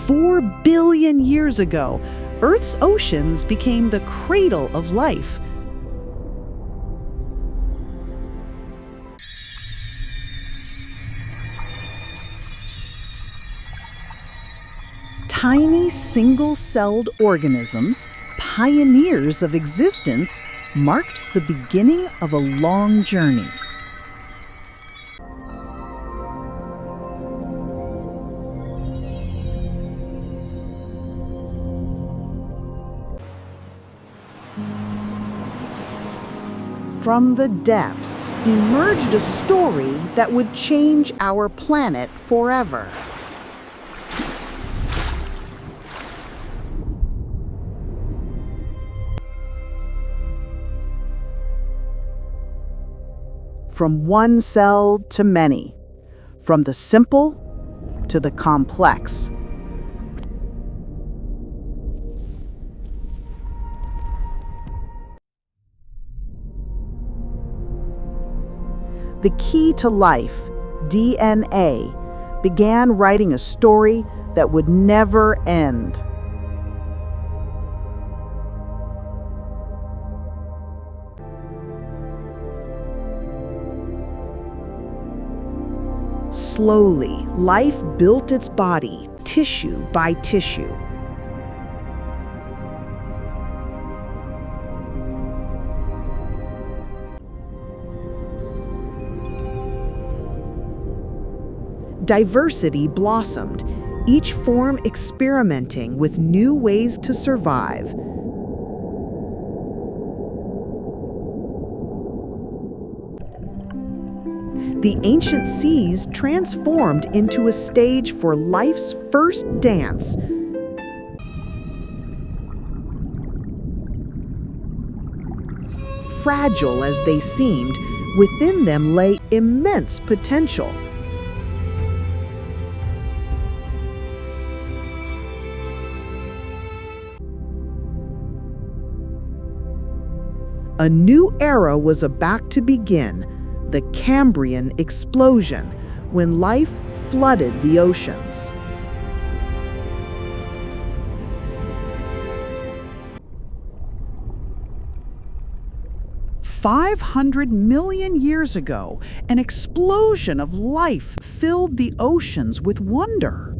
4 billion years ago, Earth's oceans became the cradle of life. Tiny single-celled organisms, pioneers of existence, marked the beginning of a long journey. From the depths emerged a story that would change our planet forever. From one cell to many, from the simple to the complex. The key to life, DNA, began writing a story that would never end. Slowly, life built its body, tissue by tissue. Diversity blossomed, each form experimenting with new ways to survive. The ancient seas transformed into a stage for life's first dance. Fragile as they seemed, within them lay immense potential. A new era was about to begin, the Cambrian explosion, when life flooded the oceans. "500 million years ago, an explosion of life filled the oceans with wonder.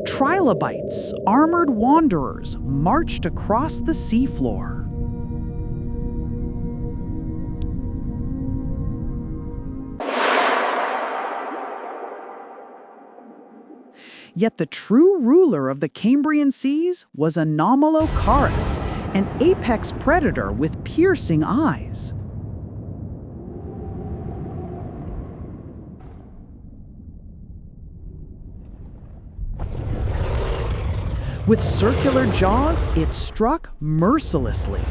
Trilobites, armored wanderers, marched across the seafloor. Yet the true ruler of the Cambrian seas was Anomalocaris, an apex predator with piercing eyes. With circular jaws, it struck mercilessly.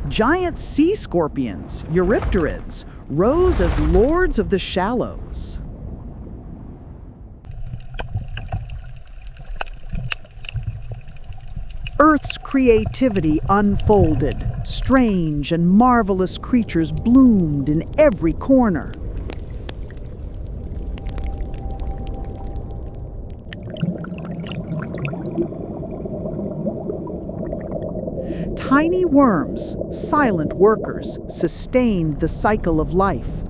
Giant sea scorpions, Eurypterids, rose as lords of the shallows. Earth's creativity unfolded. Strange and marvelous creatures bloomed in every corner. Tiny worms, silent workers, sustained the cycle of life.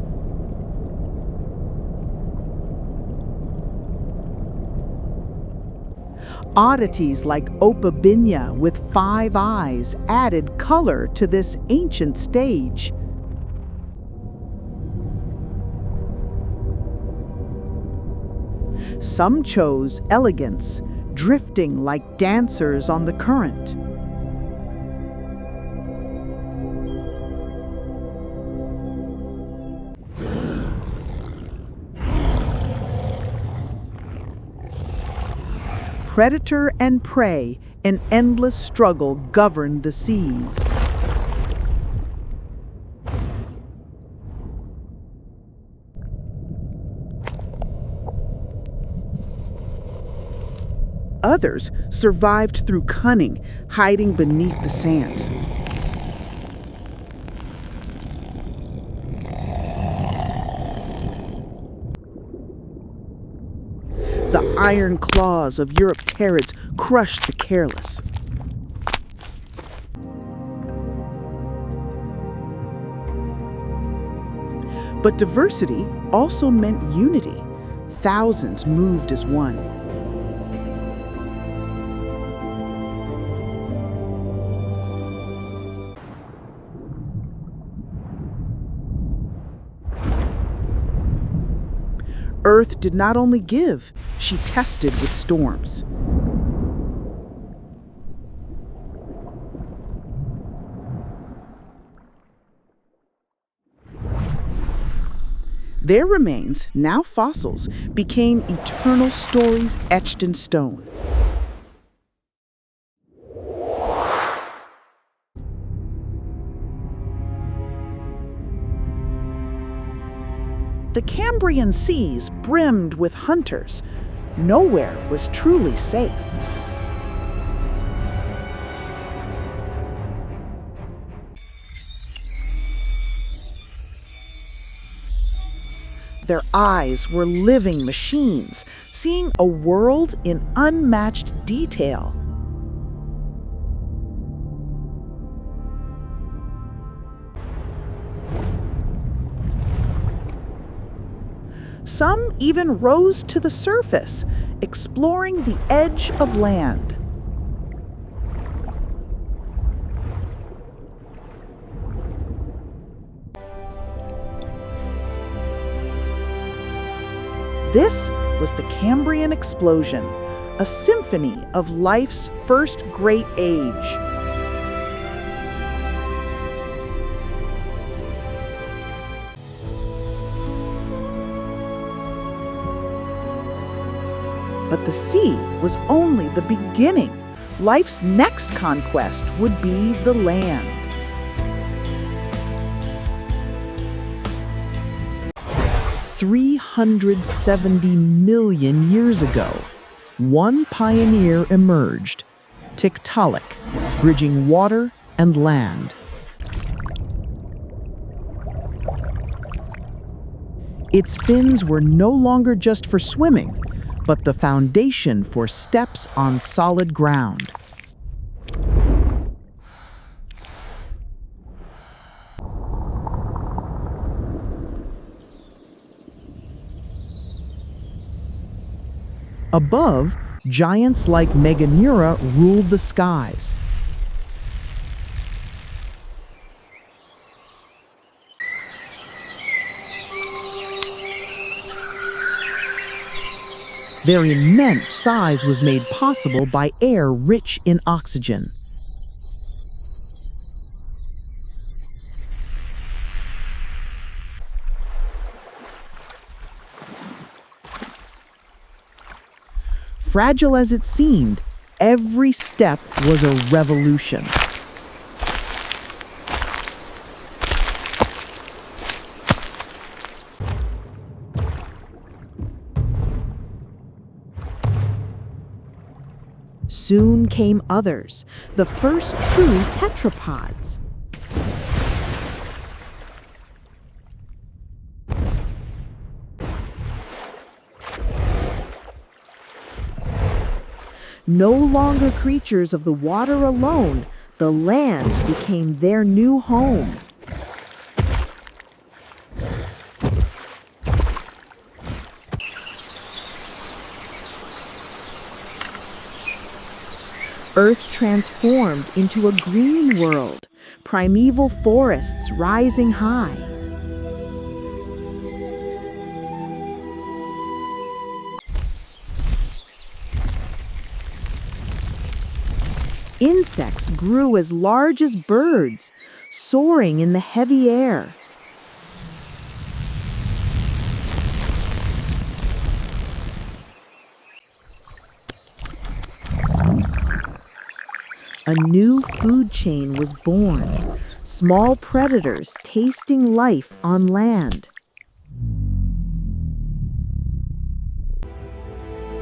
Oddities like Opabinia with 5 eyes added color to this ancient stage. Some chose elegance, drifting like dancers on the current. Predator and prey, an endless struggle governed the seas. Others survived through cunning, hiding beneath the sands. The iron claws of Eurypterids crushed the careless. But diversity also meant unity. Thousands moved as one. Earth did not only give, she tested with storms. Their remains, now fossils, became eternal stories etched in stone. The Cambrian seas brimmed with hunters. Nowhere was truly safe. Their eyes were living machines, seeing a world in unmatched detail. Some even rose to the surface, exploring the edge of land. This was the Cambrian explosion, a symphony of life's first great age. But the sea was only the beginning. Life's next conquest would be the land. $370 million years ago, one pioneer emerged, Tiktaalik, bridging water and land. Its fins were no longer just for swimming, but the foundation for steps on solid ground. Above, giants like Meganeura ruled the skies. Their immense size was made possible by air rich in oxygen. Fragile as it seemed, every step was a revolution. Soon came others, the first true tetrapods. No longer creatures of the water alone, the land became their new home. Earth transformed into a green world, primeval forests rising high. Insects grew as large as birds, soaring in the heavy air. A new food chain was born, small predators tasting life on land.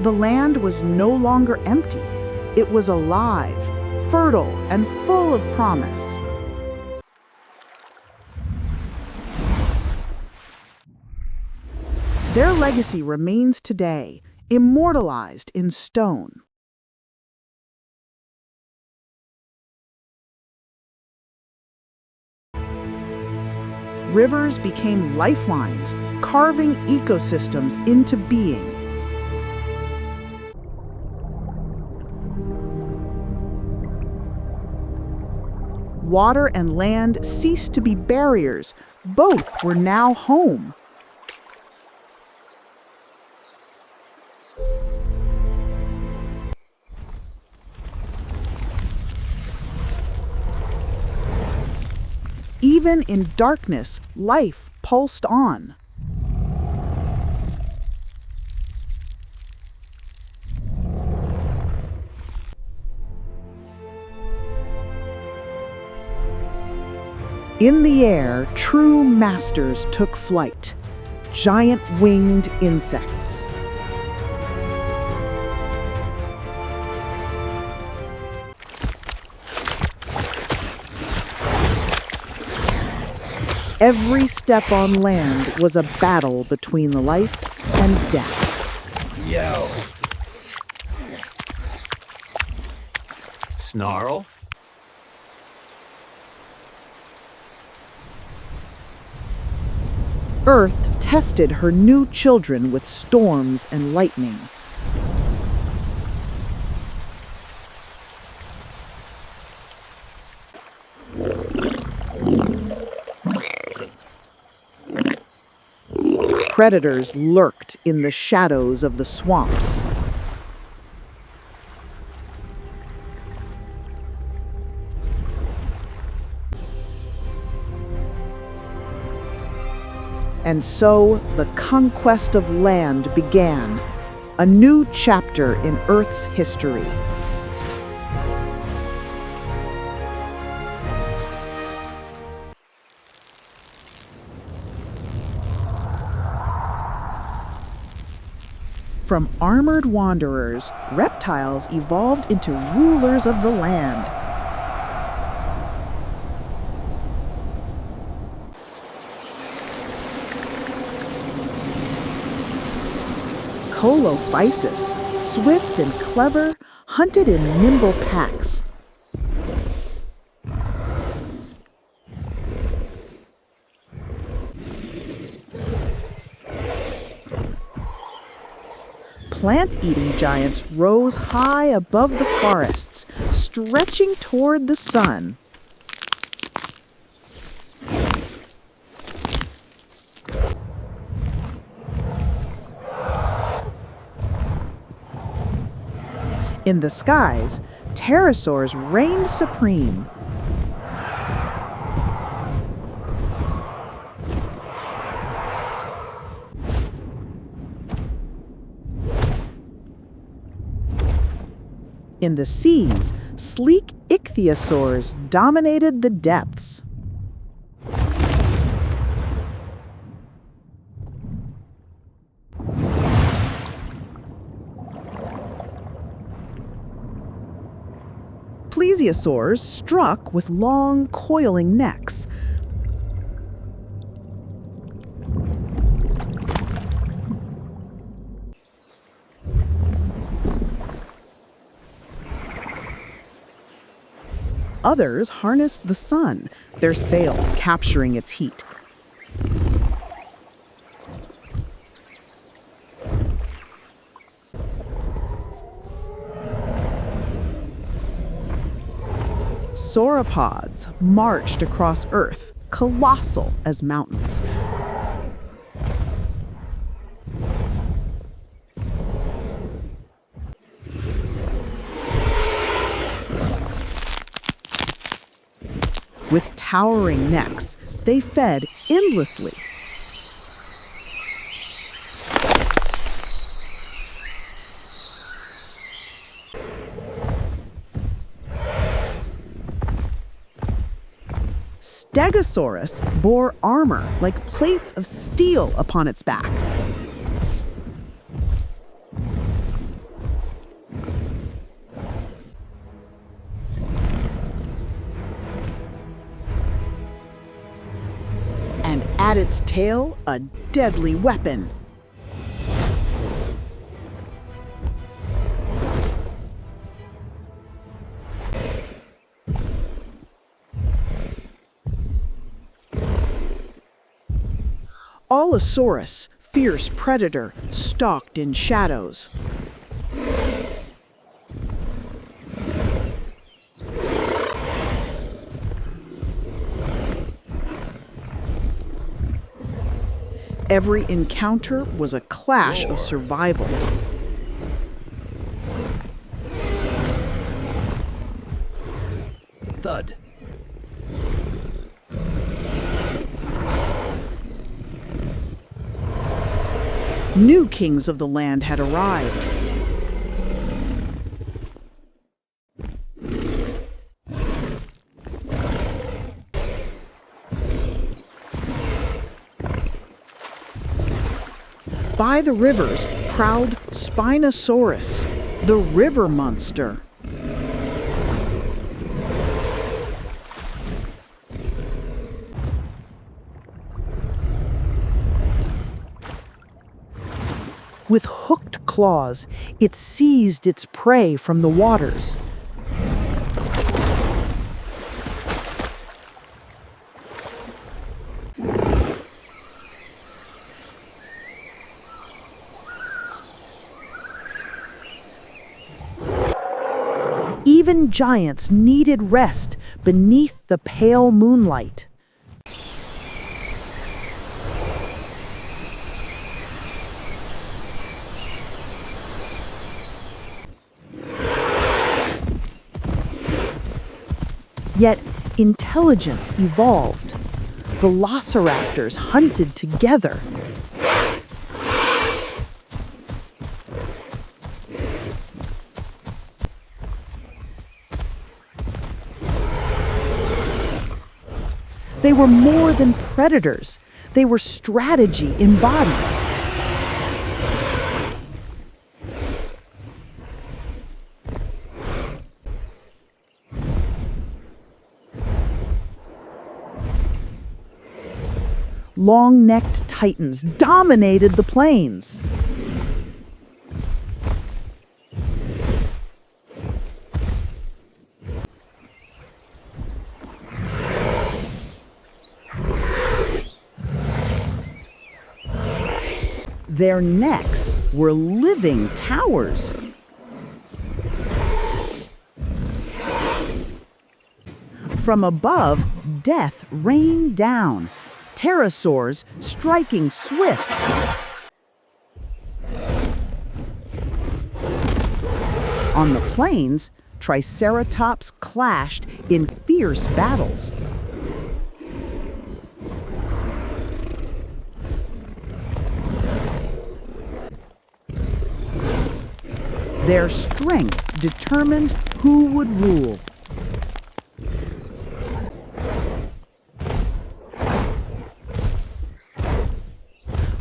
The land was no longer empty. It was alive, fertile, and full of promise. Their legacy remains today, immortalized in stone. Rivers became lifelines, carving ecosystems into being. Water and land ceased to be barriers. Both were now home. Even in darkness, life pulsed on. In the air, true masters took flight, giant winged insects. Every step on land was a battle between life and death. Yo. Snarl. Earth tested her new children with storms and lightning. Predators lurked in the shadows of the swamps. And so the conquest of land began, a new chapter in Earth's history. From armored wanderers, reptiles evolved into rulers of the land. Colophysis, swift and clever, hunted in nimble packs. Plant-eating giants rose high above the forests, stretching toward the sun. In the skies, pterosaurs reigned supreme. In the seas, sleek ichthyosaurs dominated the depths. Plesiosaurs struck with long, coiling necks. Others harnessed the sun, their sails capturing its heat. Sauropods marched across Earth, colossal as mountains. With towering necks, they fed endlessly. Stegosaurus bore armor like plates of steel upon its back. At its tail, a deadly weapon. Allosaurus, fierce predator, stalked in shadows. Every encounter was a clash of survival. Thud. New kings of the land had arrived. By the rivers prowled Spinosaurus, the river monster. With hooked claws, it seized its prey from the waters. Even giants needed rest beneath the pale moonlight. Yet intelligence evolved. Velociraptors hunted together. They were more than predators. They were strategy embodied. Long-necked titans dominated the plains. Their necks were living towers. From above, death rained down, pterosaurs striking swift. On the plains, Triceratops clashed in fierce battles. Their strength determined who would rule.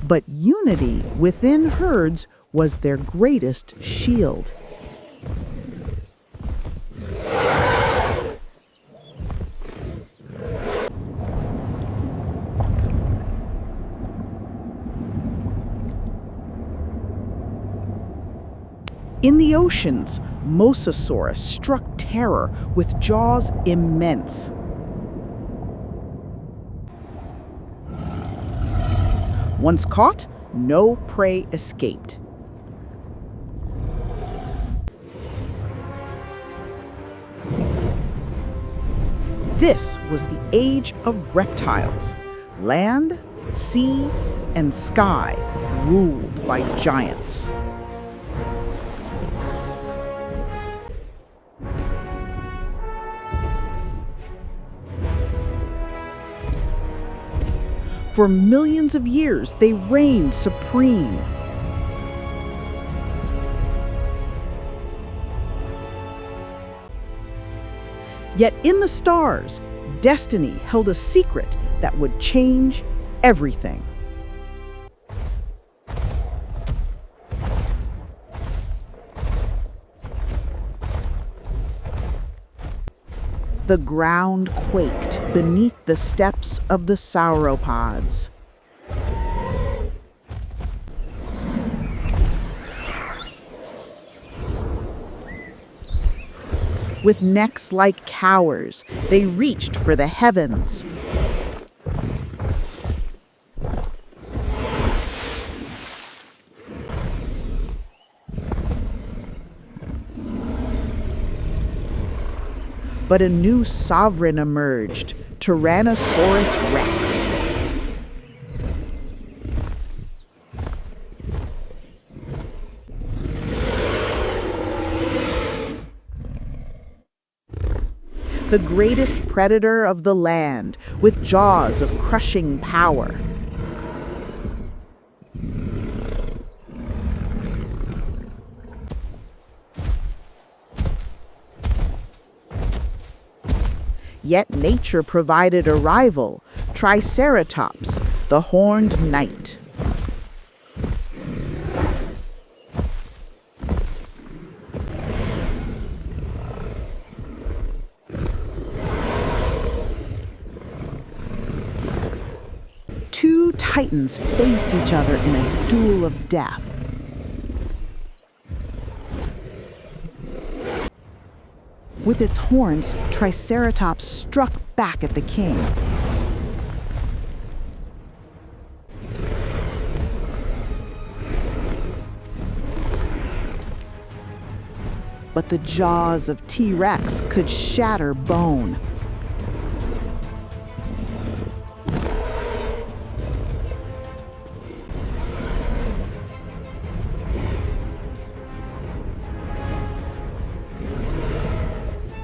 But unity within herds was their greatest shield. In the oceans, Mosasaurus struck terror with jaws immense. Once caught, no prey escaped. This was the age of reptiles. Land, sea, and sky ruled by giants. For millions of years, they reigned supreme. Yet in the stars, destiny held a secret that would change everything. The ground quaked beneath the steps of the sauropods. With necks like cowers, they reached for the heavens. But a new sovereign emerged, Tyrannosaurus Rex. The greatest predator of the land, with jaws of crushing power. Yet nature provided a rival, Triceratops, the horned knight. Two titans faced each other in a duel of death. With its horns, Triceratops struck back at the king. But the jaws of T-Rex could shatter bone.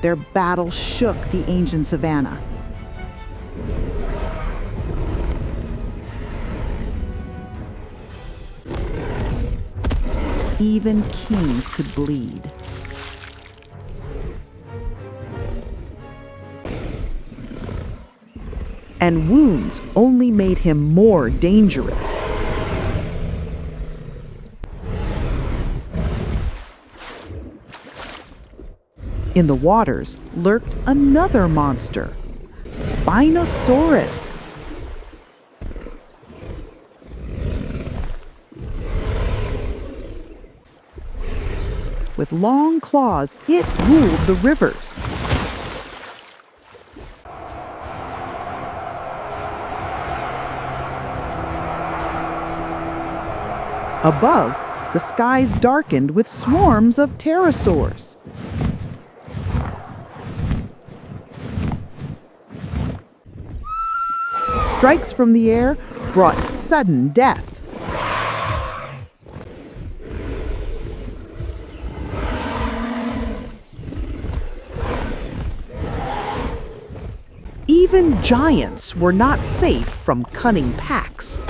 Their battle shook the ancient savanna. Even kings could bleed. And wounds only made him more dangerous. In the waters lurked another monster, Spinosaurus. With long claws, it ruled the rivers. Above, the skies darkened with swarms of pterosaurs. Strikes from the air brought sudden death. Even giants were not safe from cunning packs.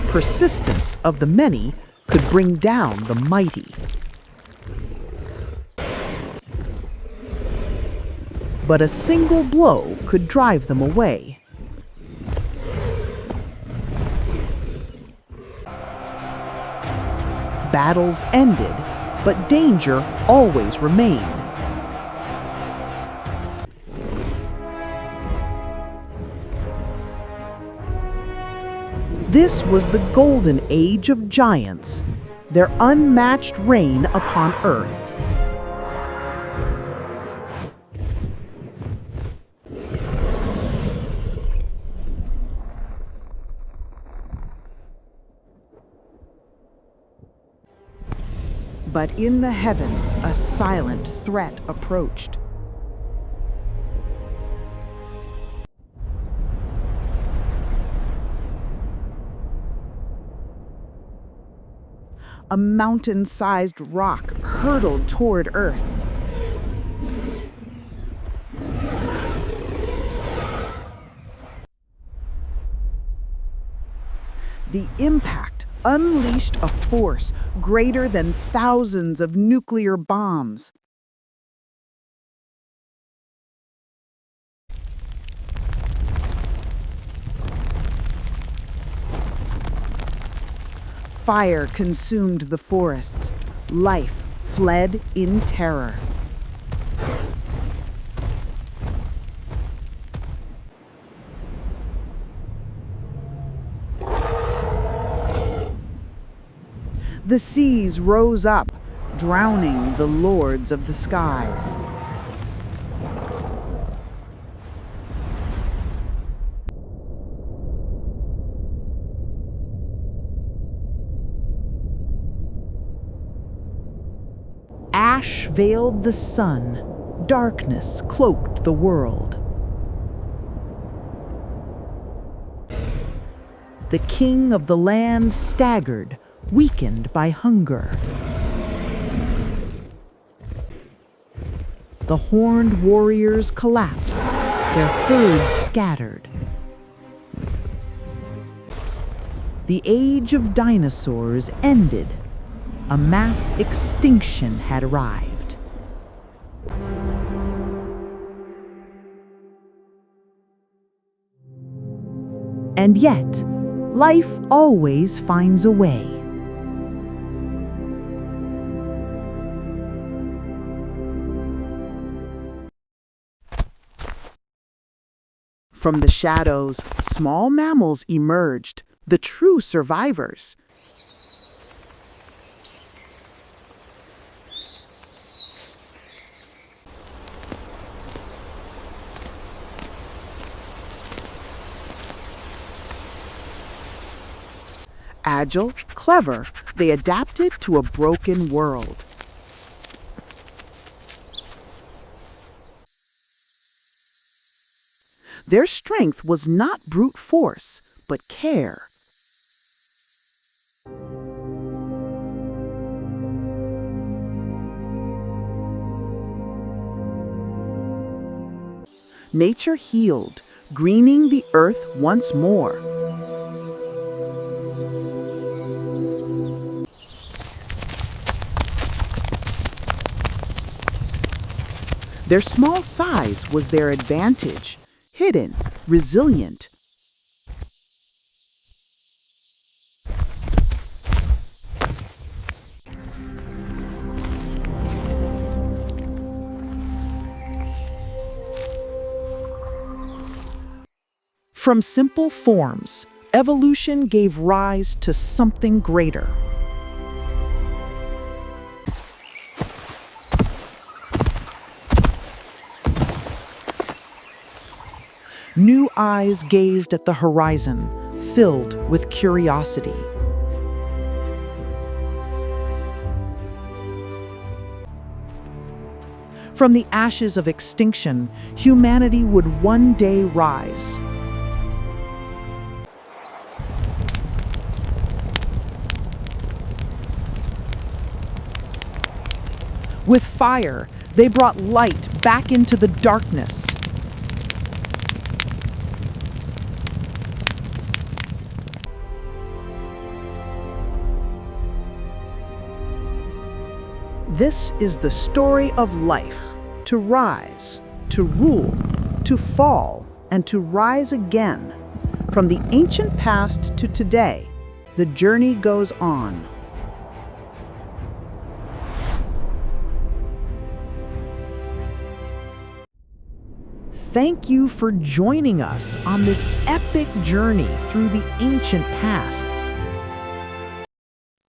Persistence of the many could bring down the mighty. But a single blow could drive them away. Battles ended, but danger always remained. This was the golden age of giants, their unmatched reign upon Earth. But in the heavens, a silent threat approached. A mountain-sized rock hurtled toward Earth. The impact unleashed a force greater than thousands of nuclear bombs. Fire consumed the forests. Life fled in terror. The seas rose up, drowning the lords of the skies. Ash veiled the sun, darkness cloaked the world. The king of the land staggered, weakened by hunger. The horned warriors collapsed, their herds scattered. The age of dinosaurs ended. A mass extinction had arrived. And yet, life always finds a way. From the shadows, small mammals emerged, the true survivors. Agile, clever, they adapted to a broken world. Their strength was not brute force, but care. Nature healed, greening the earth once more. Their small size was their advantage, hidden, resilient. From simple forms, evolution gave rise to something greater. New eyes gazed at the horizon, filled with curiosity. From the ashes of extinction, humanity would one day rise. With fire, they brought light back into the darkness. This is the story of life, to rise, to rule, to fall, and to rise again. From the ancient past to today, the journey goes on. Thank you for joining us on this epic journey through the ancient past.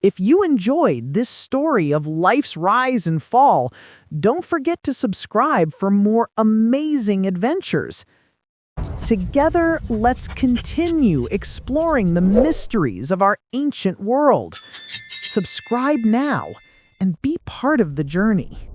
If you enjoyed this story of life's rise and fall, don't forget to subscribe for more amazing adventures. Together, let's continue exploring the mysteries of our ancient world. Subscribe now and be part of the journey.